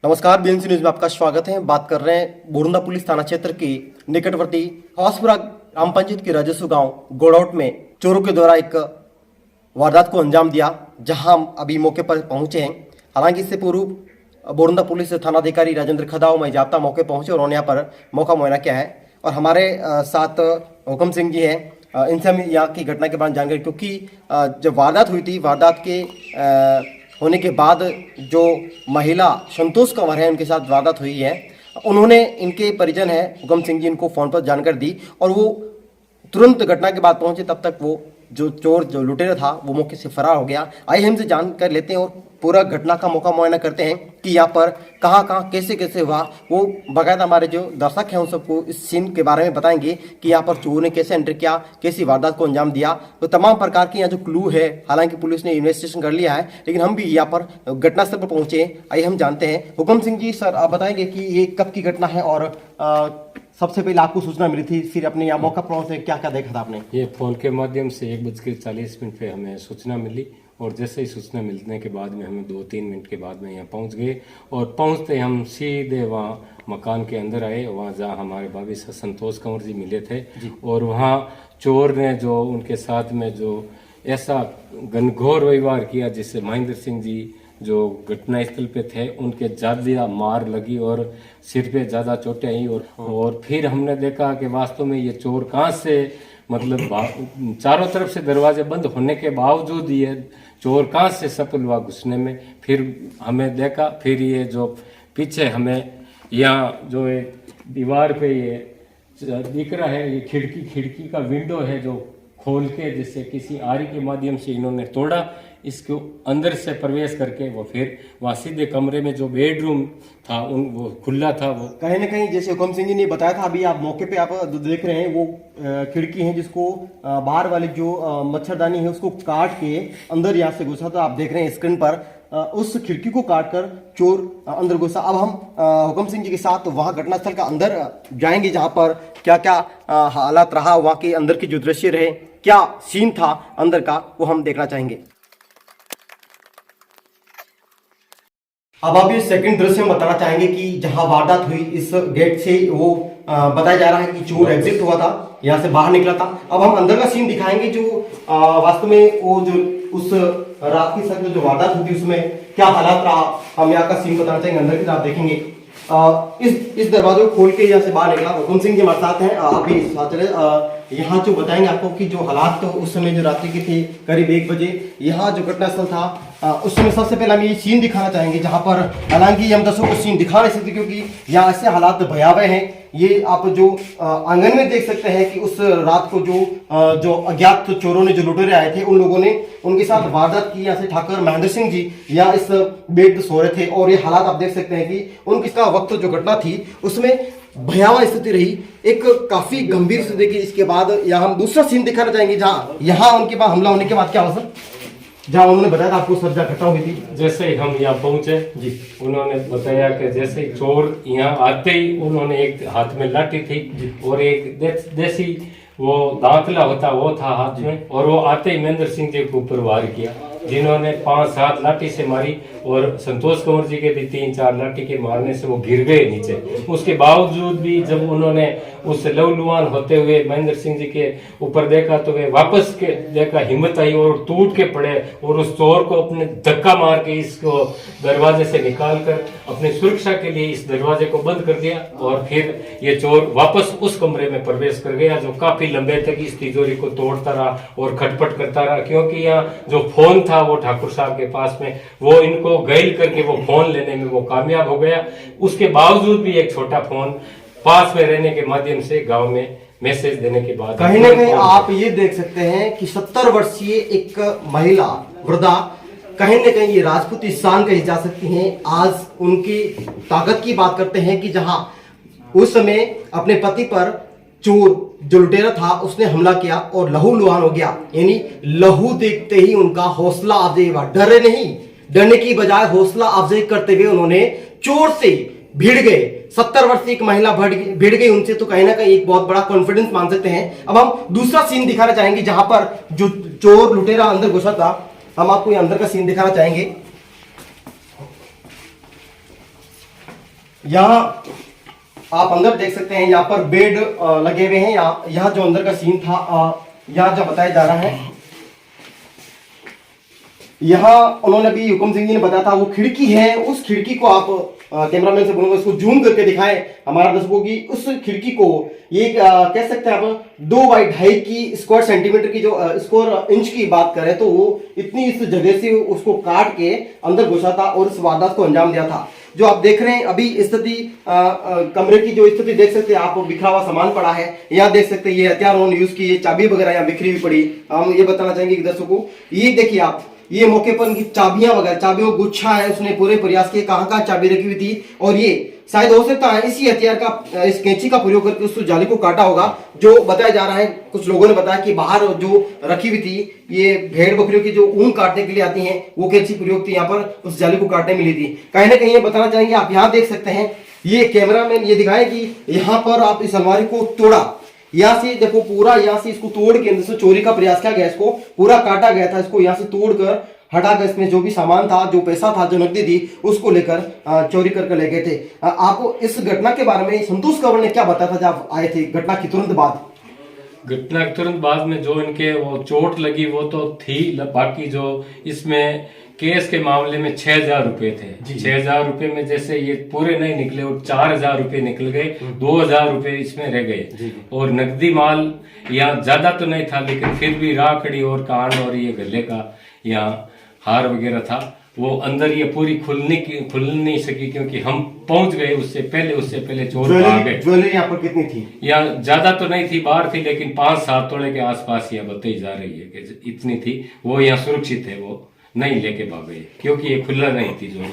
नमस्कार, BNC news में आपका स्वागत है। बात कर रहे हैं बोरुंदा पुलिस थाना क्षेत्र के निकटवर्ती हौसपुरा ग्राम पंचायत के राजस्व गांव गोड़ौट में चोरों के द्वारा एक वारदात को अंजाम दिया, जहां हम अभी मौके पर पहुंचे हैं। हालांकि इससे पूर्व बोरुंदा पुलिस थानाधिकारी राजेंद्र खदाव में जाप्ता मौके पहुंचे और उन्होंने यहाँ पर मौका मुआयना किया है। और हमारे साथ हुकम सिंह जी हैं, इनसे हम यहाँ की घटना के बारे में जानकारी, क्योंकि जब वारदात हुई थी, वारदात के होने के बाद जो महिला संतोष कंवर है उनके साथ वारदात हुई है, उन्होंने, इनके परिजन है हुकम सिंह जी, इनको फ़ोन पर जानकारी दी और वो तुरंत घटना के बाद पहुंचे। तब तक वो जो चोर, जो लुटेरा था, वो मौके से फरार हो गया। आइए हमसे जानकारी लेते हैं और पूरा घटना का मौका मुआयना करते हैं कि यहाँ पर कहाँ कैसे कैसे हुआ। वो बाकायदा हमारे जो दर्शक हैं उन सबको इस सीन के बारे में बताएंगे कि यहाँ पर चोर ने कैसे एंटर किया, कैसी वारदात को अंजाम दिया। तो तमाम प्रकार के यहाँ जो क्लू है, हालांकि पुलिस ने इन्वेस्टिगेशन कर लिया है, लेकिन हम भी यहाँ पर घटनास्थल पर पहुंचे। आइए हम जानते हैं। हुकम सिंह जी, सर आप बताएंगे कि ये कब की घटना है और सबसे पहले आपको सूचना मिली थी, फिर अपने यहाँ मौका पहुंचे, क्या क्या देखा था आपने? ये फोन के माध्यम से 1:40 पे हमें सूचना मिली और जैसे ही सूचना मिलने के बाद में हमें 2-3 मिनट के बाद में यहाँ पहुँच गए और पहुँचते हम सीधे वहाँ मकान के अंदर आए, वहाँ जहाँ हमारे भाभी संतोष कंवर जी मिले थे। और वहाँ चोर ने जो उनके साथ में जो ऐसा घनघोर व्यवहार किया, जिससे महेंद्र सिंह जी जो घटना स्थल पे थे उनके ज्यादा मार लगी और सिर पे ज्यादा चोटें आई। और फिर हमने देखा कि वास्तव में ये चोर कहाँ से, मतलब चारों तरफ से दरवाजे बंद होने के बावजूद ये चोर कहाँ से सफल हुआ घुसने में। फिर हमें देखा, फिर ये जो पीछे हमें यहाँ जो एक दीवार पे ये दिख रहा है, ये खिड़की का विंडो है जो खोल के, जिससे किसी आरी के माध्यम से इन्होंने तोड़ा, इसको अंदर से प्रवेश करके वो फिर वहाँ सीधे कमरे में जो बेडरूम था वो खुला था। वो कहीं ना कहीं जैसे हुकम सिंह जी ने बताया था, अभी आप मौके पे आप देख रहे हैं, वो खिड़की है जिसको बाहर वाली जो मच्छरदानी है उसको काट के अंदर यहाँ से घुसा था। आप देख रहे हैं स्क्रीन पर, उस खिड़की को काट कर चोर अंदर घुसा। अब हम हुकम सिंह जी के साथ वहाँ घटनास्थल का अंदर जाएंगे, जहाँ पर क्या क्या हालात रहा, वहाँ के अंदर के जो दृश्य रहे, क्या सीन था अंदर का, वो हम देखना चाहेंगे। अब आप ये सेकंड दृश्य में बताना चाहेंगे कि जहां वारदात हुई, इस गेट से वो बताया जा रहा है कि चोर एग्जिट हुआ था, यहाँ से बाहर निकला था। अब हम अंदर का सीन दिखाएंगे, जो वास्तव में वो जो उस रात की सर जो वारदात हुई थी उसमें क्या हालात रहा, हम यहाँ का सीन बताना चाहेंगे। अंदर की तरफ देखेंगे, इस दरवाजे को खोल के यहाँ से बाहर निकला। हुकुम सिंह जी हमारे साथ हैं, आप भी साथ चले। यहाँ जो बताएंगे आपको कि जो हालात तो उस समय जो रात्रि के थे करीब 1 बजे, यहाँ जो घटनास्थल था उस समय सबसे पहले हम ये सीन दिखाना चाहेंगे, जहाँ पर हालांकि हम दर्शकों को सीन दिखा नहीं सकते क्योंकि यहाँ ऐसे हालात भयावह हैं। ये आप जो आंगन में देख सकते हैं कि उस रात को जो अज्ञात चोरों ने, जो लुटेरे आए थे, उन लोगों ने उनके साथ वारदात की। यहाँ से ठाकुर महेंद्र सिंह जी यहाँ इस बेड पर सो रहे थे और ये हालात आप देख सकते हैं कि उनका वक्त जो घटना थी उसमें भयावह स्थिति रही, एक काफी गंभीर स्थिति की। इसके बाद यहाँ हम दूसरा सीन दिखाना चाहेंगे, जहाँ यहाँ उनके बाद हमला होने के बाद क्या हुआ सर, जहाँ उन्होंने बताया था आपको सर घटना हुई थी। जैसे ही हम यहाँ पहुंचे जी, उन्होंने बताया कि जैसे ही चोर यहाँ आते ही उन्होंने एक हाथ में लाठी थी और एक देसी वो दांतला होता वो था हाथ में, और वो आते ही महेंद्र सिंह जी के ऊपर वार किया, जिन्होंने 5-7 लाठी से मारी और संतोष कंवर जी के भी 3-4 लाठी के मारने से वो गिर गए नीचे। उसके बावजूद भी जब उन्होंने उस लवलुहान होते हुए महेंद्र सिंह जी के ऊपर देखा तो वे वापस के देखा, हिम्मत आई और टूट के पड़े और उस चोर को अपने धक्का मार के इसको दरवाजे से निकाल कर अपनी सुरक्षा के लिए इस दरवाजे को बंद कर दिया। और फिर ये चोर वापस उस कमरे में प्रवेश कर गया जो काफी लंबे तक इस तिजोरी को तोड़ता रहा और खटपट करता रहा, क्योंकि यहाँ जो फोन था वो ठाकुर साहब के पास में, वो इनको घायल करके वो फोन लेने में वो कामयाब हो गया। उसके बावजूद भी एक छोटा फोन पास में रहने के माध्यम से गांव में मैसेज देने के बाद कहीं ना कहीं आप ये देख सकते हैं कि 70 वर्षीय एक महिला वृद्धा, कहीं ना कहीं ये राजपूती शान कही जा सकती हैं। आज उनकी ताकत की बात करते हैं कि जहां उस समय अपने पति पर चोर जो लुटेरा था उसने हमला किया और लहूलुहान हो गया, यानी लहू देखते ही उनका हौसला अफजाई हुआ। डरे नहीं, डरने की बजाय हौसला अफजाई करते हुए उन्होंने चोर से भिड़ गए। 70 वर्षीय एक महिला भिड़ गई उनसे, तो कहीं ना कहीं एक बहुत बड़ा कॉन्फिडेंस मान सकते हैं। अब हम दूसरा सीन दिखाना चाहेंगे, जहां पर जो चोर लुटेरा अंदर घुसा था, हम आपको ये अंदर का सीन दिखाना चाहेंगे। यहाँ आप अंदर देख सकते हैं, यहाँ पर बेड लगे हुए हैं। यहाँ जो अंदर का सीन था, यहाँ जो बताया जा रहा है, यहाँ उन्होंने भी हुकुम सिंह जी ने बताया था वो खिड़की है, उस खिड़की को आप कैमरामैन से बोलूंगा इसको जूम करके दिखाएं हमारा दर्शकों की। उस खिड़की को ये कह सकते हैं आप 2 बाई 2.5 की स्क्वायर सेंटीमीटर की जो स्क्वायर इंच की बात करें तो वो इतनी इस जगह से उसको काट के अंदर घुसा था और इस वारदात को अंजाम दिया था। जो आप देख रहे हैं अभी स्थिति, कमरे की जो स्थिति देख सकते हैं आप, बिखरा हुआ सामान पड़ा है। यहाँ देख सकते हैं ये हथियार उन्होंने यूज किए, चाबी वगैरह यहाँ बिखरी हुई पड़ी। हम ये बताना चाहेंगे कि दर्शकों को ये देखिए आप, ये मौके पर उनकी चाबियां वगैरह, चाबियों गुच्छा है, उसने पूरे प्रयास किए कहाँ कहाँ चाबी रखी हुई थी। और ये शायद हो सकता है इसी हथियार का, इस कैंची का प्रयोग करके उस जाली को काटा होगा। जो बताया जा रहा है, कुछ लोगों ने बताया कि बाहर जो रखी हुई थी ये भेड़ बकरियों की जो ऊन काटने के लिए आती हैं, वो कैंची प्रयोग थी यहाँ पर उस जाली को काटने मिली थी। कहीं ना कहीं ये बताना चाहेंगे, आप यहाँ देख सकते हैं, ये कैमरामैन ये दिखाए कि यहाँ पर आप इस अलमारी को तोड़ा, यहाँ से देखो पूरा, यहाँ से इसको तोड़ के अंदर से चोरी का प्रयास किया गया, इसको पूरा काटा गया था, इसको यहाँ से तोड़कर हटाकर इसमें जो भी सामान था, जो पैसा था, जो नकदी थी, उसको लेकर चोरी करके ले गए थे। आपको इस घटना के बारे में संतोष कंवर ने क्या बताया था जब आए थे घटना की तुरंत बाद? घटना के तुरंत बाद में जो इनके वो चोट लगी वो तो थी, बाकी जो इसमें केस के मामले में 6,000 रुपए थे। 6,000 रुपए में जैसे ये पूरे नहीं निकले और 4,000 रुपए निकल गए, 2,000 रुपए इसमें रह गए। और नकदी माल यहाँ ज्यादा तो नहीं था, लेकिन फिर भी राखड़ी और कान और ये गले का यहाँ हार वगैरह था, वो अंदर ये पूरी खुल नहीं सकी क्योंकि हम पहुंच गए उससे पहले चोर आ गए। ज्वेलरी यहाँ पर कितनी थी? यहाँ ज्यादा तो नहीं थी, बाहर थी, लेकिन 5-7 तोले के आसपास यहाँ बताई जा रही है कि इतनी थी। वो यहाँ सुरक्षित है, वो नहीं लेके भाग गए क्योंकि ये खुला नहीं थी। जो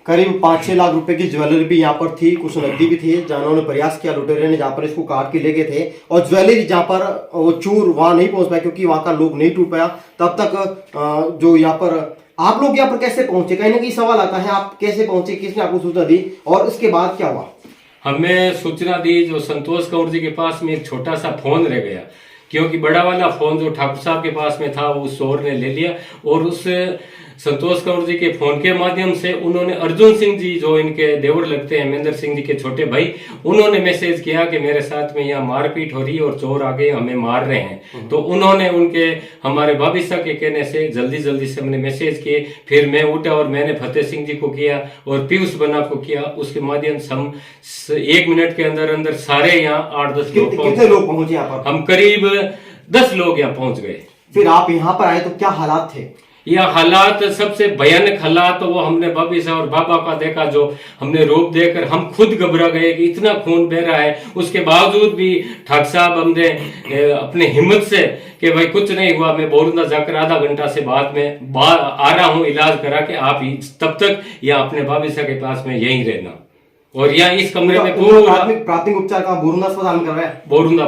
करीब 5-6 लाख रुपए की ज्वेलरी भी यहाँ पर थी, कुछ नकदी भी थी, जहाँ उन्होंने प्रयास किया लुटेरे ने, जहाँ पर इसको काट के ले गए थे। और ज्वेलरी जहाँ पर वो चूर वहां नहीं पहुंच पाया क्योंकि वहां का लोग नहीं टूट पाया। तब तक जो यहाँ पर आप लोग यहाँ पर कैसे पहुंचे, कहीं ना कहीं सवाल आता है, आप कैसे पहुंचे, किसने आपको सूचना दी और उसके बाद क्या हुआ? हमें सूचना दी, जो संतोष कंवर जी के पास में एक छोटा सा फोन रह गया, क्योंकि बड़ा वाला फोन जो ठाकुर साहब के पास में था वो चोर ने ले लिया। और उस संतोष कंवर जी के फोन के माध्यम से उन्होंने अर्जुन सिंह जी, जो इनके देवर लगते हैं, महेंद्र सिंह जी के छोटे भाई, उन्होंने मैसेज किया कि मेरे साथ में यहाँ मारपीट हो रही है और चोर आ गए, हमें मार रहे हैं। तो उन्होंने उनके हमारे भाभी साहब के कहने से जल्दी से हमने मैसेज किए। फिर मैं उठा और मैंने फतेह सिंह जी को किया और पीयूष बना को किया। उसके माध्यम से हम 1 मिनट के अंदर सारे यहाँ 8-10 लोग कितने लोग पहुंचे यहाँ पर? हम करीब 10 लोग यहाँ पहुंच गए। फिर आप यहाँ पर आए तो क्या हालात थे? यह हालात, सबसे भयानक हालात वो हमने भाभी साहब और बाबा का देखा, जो हमने रूप देखकर हम खुद घबरा गए कि इतना खून बह रहा है। उसके बावजूद भी ठाकुर साहब हमने अपने हिम्मत से कि भाई कुछ नहीं हुआ, मैं बोरंदा जाकर आधा घंटा से बाद में आ रहा हूँ इलाज करा के, आप ही तब तक यहाँ अपने भाभी साहब के पास में यहीं रहना। और यहाँ इस कमरे में पूरा प्राथमिक उपचार का बोरंदा अस्पताल में करवाया। बोरंदा,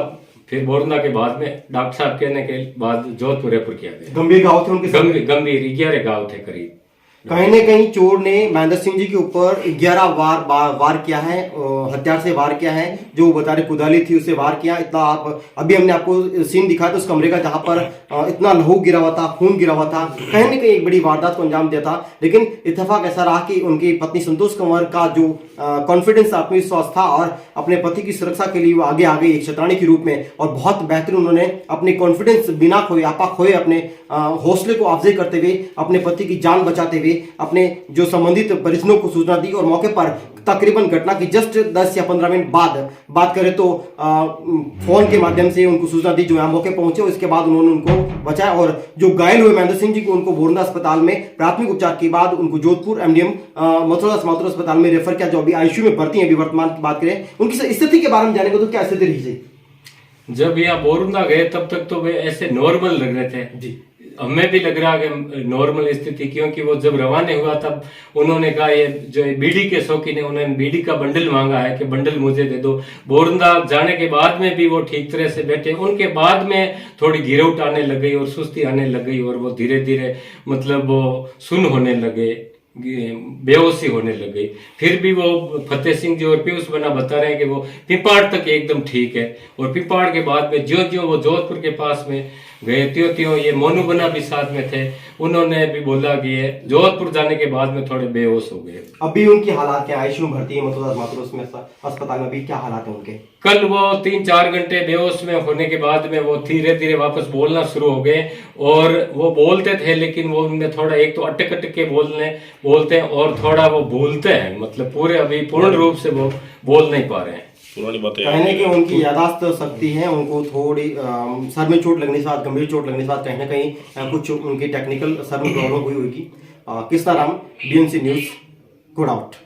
फिर बोरंदा के बाद में डॉक्टर साहब कहने के बाद जोधपुर रेफर किया गया। गंभीर घाव थे उनके? गंभीर 11 घाव थे करीब। कहीं न कहीं चोर ने महेंद्र सिंह जी के ऊपर 11 वार किया है, हथियार से वार किया है, जो बता रहे कुदाली थी उससे वार किया। इतना आप अभी हमने आपको सीन दिखाया था उस कमरे का जहां पर इतना लहू गिरा हुआ था, खून गिरा हुआ था। कहीं न कहीं एक बड़ी वारदात को अंजाम दिया था। लेकिन इत्तेफाक ऐसा रहा कि उनकी पत्नी संतोष कंवर का जो कॉन्फिडेंस, आत्मविश्वास था और अपने पति की सुरक्षा के लिए वो आगे आ गई एक शतरानी के रूप में, और बहुत बेहतरीन उन्होंने अपने कॉन्फिडेंस बिना खोए, आपा खोए, अपने हौसले को अफजाई करते हुए, अपने पति की जान बचाते हुए अपने जो संबंधित परिजनों को सूचना दी। और मौके पर तकरीबन घटना की जस्ट 10 या 15 मिनट बाद बात करें तो फोन के माध्यम से उनको सूचना दी, जो यहाँ मौके पहुंचे। उसके बाद उन्होंने उनको बचाया और जो घायल हुए महेंद्र सिंह जी को उनको बोरंदा अस्पताल में प्राथमिक उपचार के बाद उनको जोधपुर एमडीएम मथुरा माथुर अस्पताल में रेफर किया, जो अभी आईसीयू में भर्ती है। अभी वर्तमान की बात करें उनकी स्थिति के बारे में जानेंगे तो क्या स्थिति रही? जब यहाँ बोरंदा गए तब तक तो वे ऐसे नॉर्मल लग रहे थे जी, हमें भी लग रहा कि नॉर्मल स्थिति, क्योंकि वो जब रवाना हुआ तब उन्होंने कहा, ये जो बीड़ी के शौकीन है, उन्होंने बीड़ी का बंडल मांगा है कि बंडल मुझे दे दो। बोरंदा जाने के बाद में भी वो ठीक तरह से बैठे। उनके बाद में थोड़ी गिरौट आने लग गई और सुस्ती आने लग गई और वो धीरे धीरे मतलब वो सुन होने लगे, बेहोशी होने लग गई। फिर भी वो फतेह सिंह जी और पीयूष बना बता रहे हैं कि वो पिपाड़ तक एकदम ठीक है। और पिपाड़ के बाद में ज्यों ज्यों वो जोधपुर के पास में गए त्यों ये मोनू बना भी साथ में थे, उन्होंने भी बोला कि ये जोधपुर जाने के बाद में थोड़े बेहोश हो गए। अभी उनकी हालात क्या, आईसीयू में भर्ती है मतलब उसमें अस्पताल में, अभी क्या हालात है उनके? कल वो 3-4 घंटे बेहोश में होने के बाद में वो धीरे धीरे वापस बोलना शुरू हो गए, और वो बोलते थे लेकिन वो उनमें थोड़ा एक तो अटक अटक के बोलते हैं और थोड़ा वो भूलते हैं, मतलब पूरे अभी पूर्ण रूप से वो बोल नहीं पा रहे हैं। पुरानी बातें कहने की उनकी यादाश्त शक्ति है, उनको थोड़ी सर में चोट लगने के साथ, गंभीर चोट लगने के साथ कहीं ना कहीं कुछ उनकी टेक्निकल सर में प्रॉब्लम हुई होगी। Krishna Ram, BNC news, गुड़ावट।